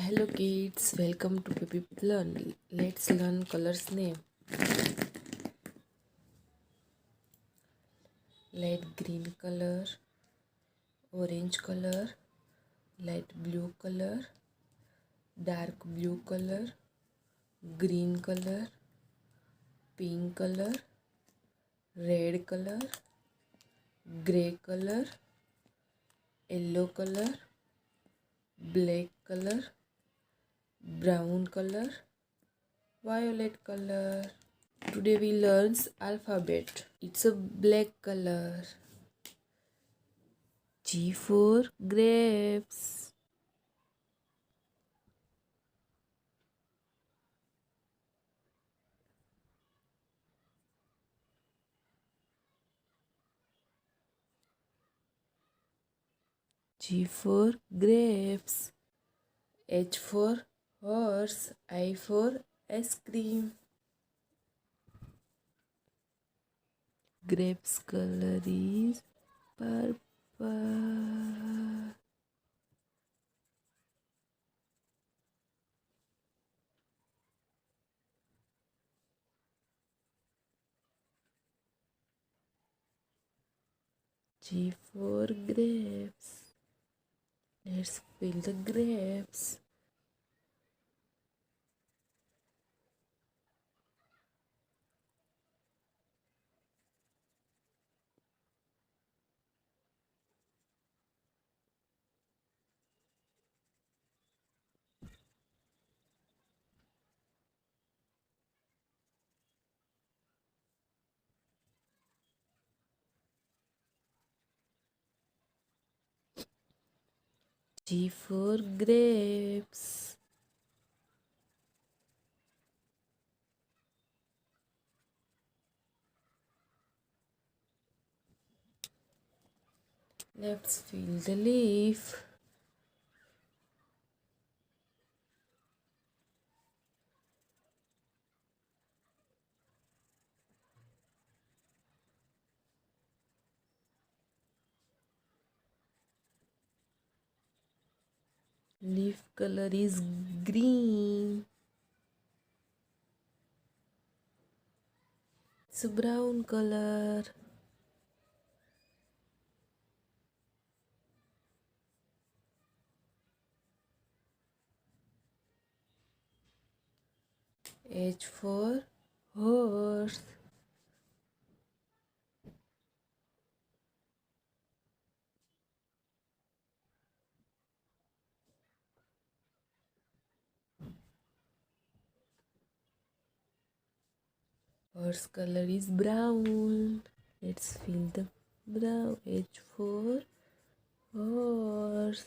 Hello kids, welcome to Baby Learn. Let's learn colors name. Light green color, orange color, light blue color, dark blue color, green color, pink color, red color, grey color, yellow color, black color, brown color, violet color. Today we learns alphabet. It's a black color. G for grapes. G for grapes. H for horse. I for ice cream. Grapes color is purple. G for grapes. Let's peel the grapes. G for grapes. Let's fill the leaf. Leaf color is green. It's a brown color. H for horse. Horse color is brown. Let's fill the brown. H for horse.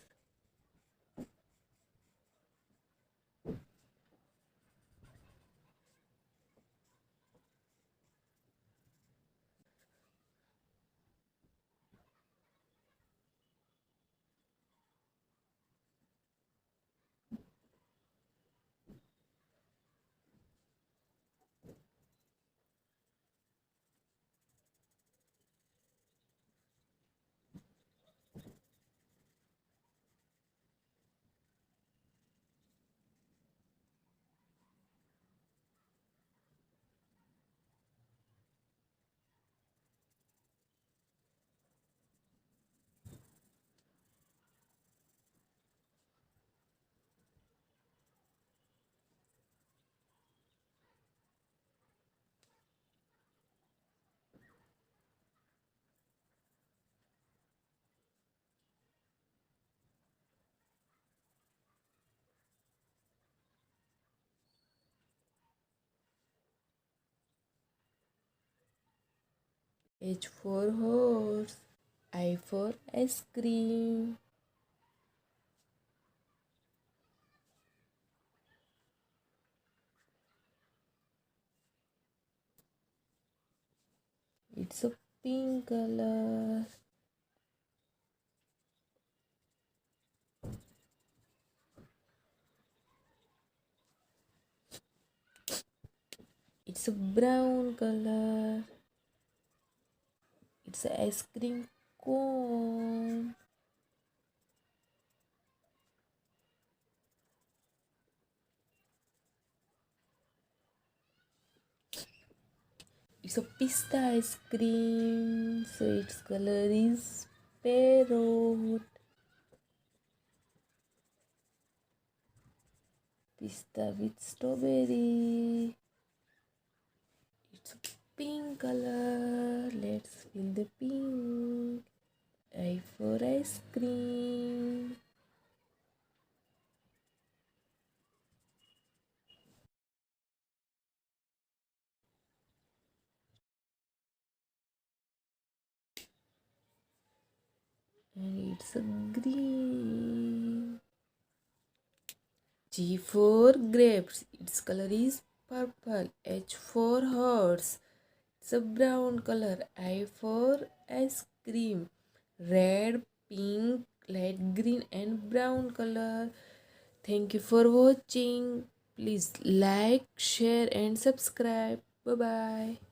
H for horse. I for ice cream. It's a pink color. It's a brown color. It's an ice cream cone. It's a pista ice cream. So its color is parrot. Pista with strawberry. It's a pink color. Let's fill the pink. I for ice cream. And it's a green. G for grapes. Its color is purple. H for horse. It's a brown color. I for ice cream. Red, pink, light green and brown color. Thank you for watching. Please like, share and subscribe. Bye bye.